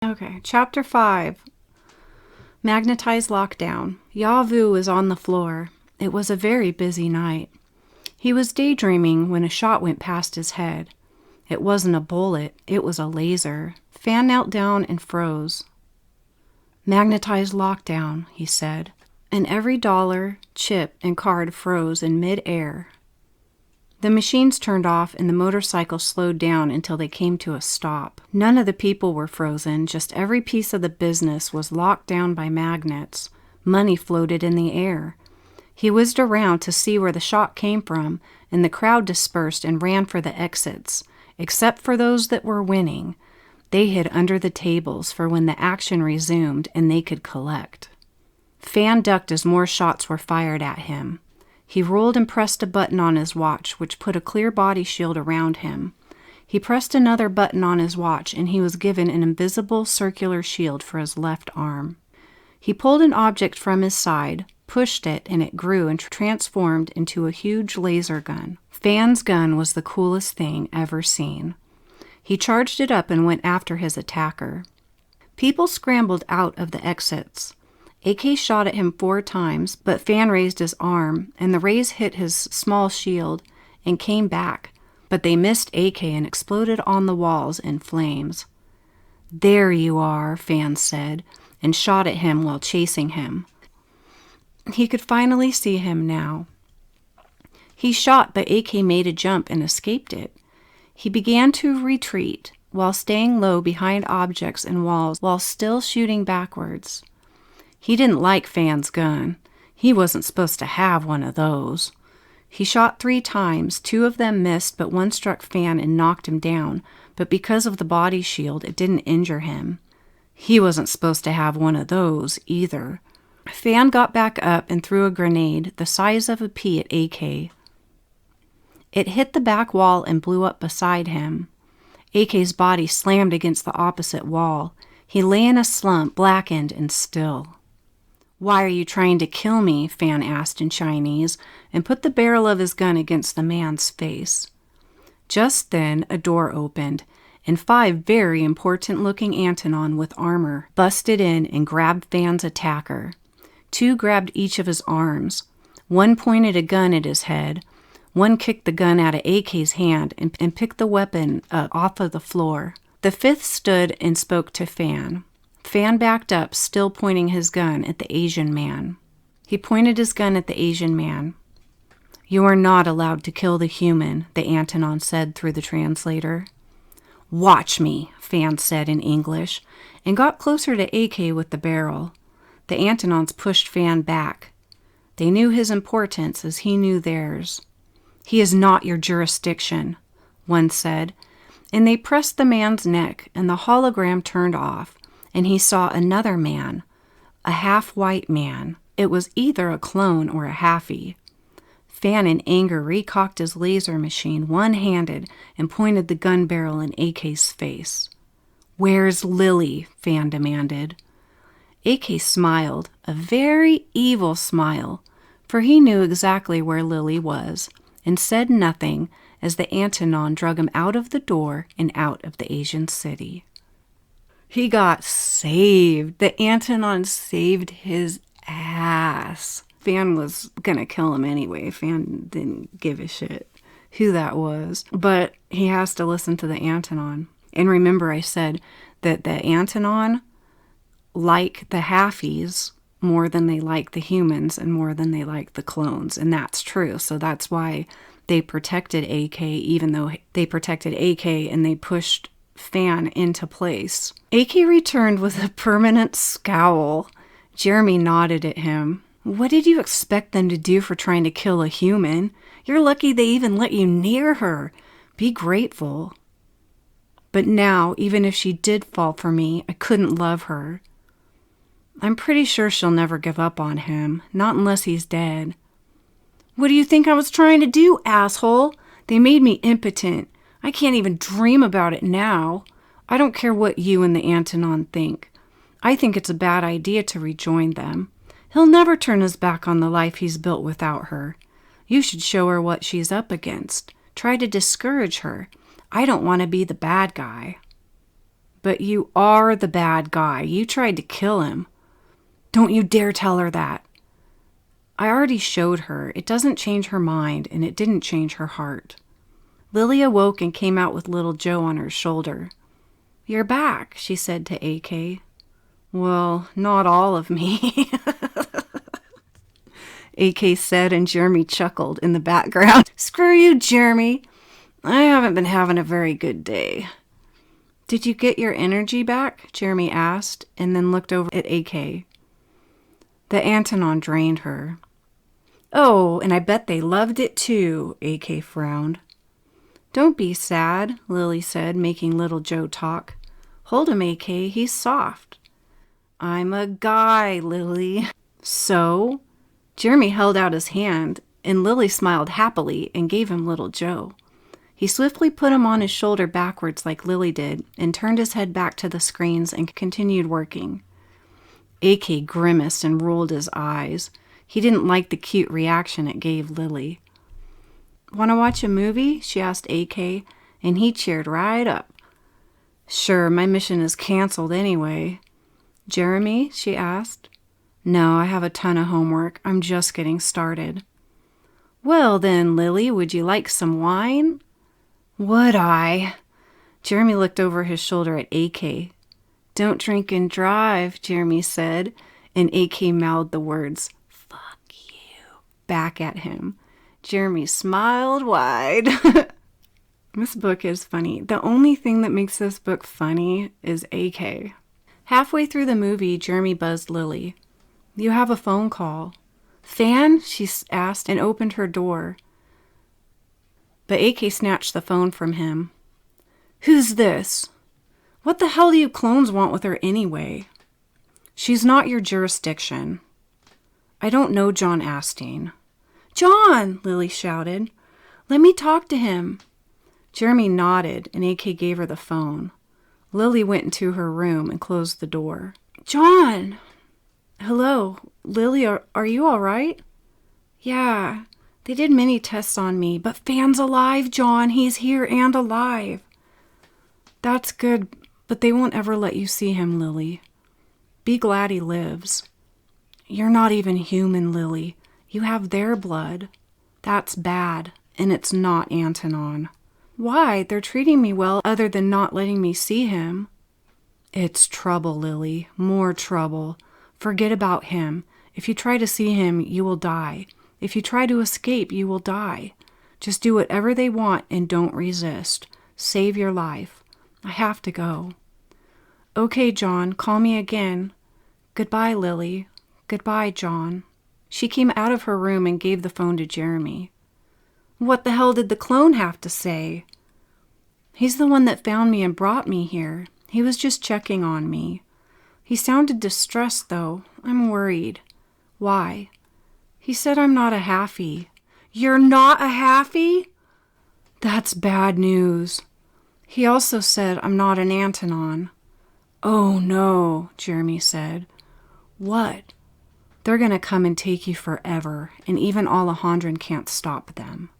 Okay, Chapter 5. Magnetized Lockdown. Yavu was on the floor. It was a very busy night. He was daydreaming when a shot went past his head. It wasn't a bullet, it was a laser. Fan knelt down and froze. Magnetized lockdown, he said, and every dollar, chip, and card froze in mid-air. The machines turned off and the motorcycle slowed down until they came to a stop. None of the people were frozen, just every piece of the business was locked down by magnets. Money floated in the air. He whizzed around to see where the shot came from, and the crowd dispersed and ran for the exits, except for those that were winning. They hid under the tables for when the action resumed and they could collect. Fan ducked as more shots were fired at him. He rolled and pressed a button on his watch, which put a clear body shield around him. He pressed another button on his watch, and he was given an invisible circular shield for his left arm. He pulled an object from his side, pushed it, and it grew and transformed into a huge laser gun. Fan's gun was the coolest thing ever seen. He charged it up and went after his attacker. People scrambled out of the exits. AK shot at him 4 times, but Fan raised his arm, and the rays hit his small shield and came back, but they missed AK and exploded on the walls in flames. "There you are," Fan said, and shot at him while chasing him. He could finally see him now. He shot, but AK made a jump and escaped it. He began to retreat, while staying low behind objects and walls, while still shooting backwards. He didn't like Fan's gun. He wasn't supposed to have one of those. He shot 3 times. 2 of them missed, but one struck Fan and knocked him down. But because of the body shield, it didn't injure him. He wasn't supposed to have one of those either. Fan got back up and threw a grenade the size of a pea at AK. It hit the back wall and blew up beside him. AK's body slammed against the opposite wall. He lay in a slump, blackened and still. "Why are you trying to kill me?" Fan asked in Chinese, and put the barrel of his gun against the man's face. Just then, a door opened, and 5 very important-looking Antonon with armor busted in and grabbed Fan's attacker. 2 grabbed each of his arms. 1 pointed a gun at his head. 1 kicked the gun out of AK's hand and picked the weapon up off of the floor. The 5th stood and spoke to Fan. Fan backed up, still pointing his gun at the Asian man. He pointed his gun at the Asian man. "You are not allowed to kill the human," the Antonon said through the translator. "Watch me," Fan said in English, and got closer to AK with the barrel. The Antonons pushed Fan back. They knew his importance as he knew theirs. "He is not your jurisdiction," one said, and they pressed the man's neck, and the hologram turned off. And he saw another man, a half-white man. It was either a clone or a halfie. Fan in anger recocked his laser machine one-handed and pointed the gun barrel in AK's face. "Where's Lily?" Fan demanded. AK smiled, a very evil smile, for he knew exactly where Lily was, and said nothing as the Antonon drug him out of the door and out of the Asian city. He got saved. The Antonon saved his ass. Fan was gonna kill him anyway. Fan didn't give a shit who that was. But he has to listen to the Antonon. And remember I said that the Antonon like the halfies more than they like the humans and more than they like the clones. And that's true. So that's why they protected AK, even though they protected AK and they pushed Fan into place. AK returned with a permanent scowl. Jeremy nodded at him. "What did you expect them to do for trying to kill a human? You're lucky they even let you near her. Be grateful." "But now, even if she did fall for me, I couldn't love her. I'm pretty sure she'll never give up on him, not unless he's dead." "What do you think I was trying to do, asshole? They made me impotent. I can't even dream about it now. I don't care what you and the Antonon think. I think it's a bad idea to rejoin them. He'll never turn his back on the life he's built without her. You should show her what she's up against. Try to discourage her. I don't want to be the bad guy." But you are the bad guy. You tried to kill him. Don't you dare tell her that. I already showed her. It doesn't change her mind, and it didn't change her heart. Lily awoke and came out with little Joe on her shoulder. You're back, she said to AK. Well, not all of me, AK said, and Jeremy chuckled in the background. Screw you, Jeremy. I haven't been having a very good day. Did you get your energy back? Jeremy asked, and then looked over at AK. The Antonon drained her. Oh, and I bet they loved it too, AK frowned. Don't be sad, Lily said, making little Joe talk. Hold him, AK, he's soft. I'm a guy, Lily. So? Jeremy held out his hand, and Lily smiled happily and gave him little Joe. He swiftly put him on his shoulder backwards like Lily did and turned his head back to the screens and continued working. AK grimaced and rolled his eyes. He didn't like the cute reaction it gave Lily. Want to watch a movie? She asked AK, and he cheered right up. Sure, my mission is canceled anyway. Jeremy? She asked. No, I have a ton of homework. I'm just getting started. Well then, Lily, would you like some wine? Would I? Jeremy looked over his shoulder at AK. Don't drink and drive, Jeremy said, and AK mouthed the words, fuck you, back at him. Jeremy smiled wide. This book is funny. The only thing that makes this book funny is AK. Halfway through the movie, Jeremy buzzed Lily. You have a phone call. Fan? She asked and opened her door. But AK snatched the phone from him. Who's this? What the hell do you clones want with her anyway? She's not your jurisdiction. I don't know John Asting. John! Lily shouted. Let me talk to him. Jeremy nodded, and AK gave her the phone. Lily went into her room and closed the door. John! Hello, Lily, are you all right? Yeah, they did many tests on me, but Fan's alive, John. He's here and alive. That's good, but they won't ever let you see him, Lily. Be glad he lives. You're not even human, Lily. You have their blood. That's bad, and it's not Antonon. Why? They're treating me well other than not letting me see him. It's trouble, Lily. More trouble. Forget about him. If you try to see him, you will die. If you try to escape, you will die. Just do whatever they want and don't resist. Save your life. I have to go. Okay, John, call me again. Goodbye, Lily. Goodbye, John. She came out of her room and gave the phone to Jeremy. What the hell did the clone have to say? He's the one that found me and brought me here. He was just checking on me. He sounded distressed, though. I'm worried. Why? He said I'm not a halfie. You're not a halfie? That's bad news. He also said I'm not an Antonon. Oh, no, Jeremy said. What? They're going to come and take you forever, and even Alejandro can't stop them.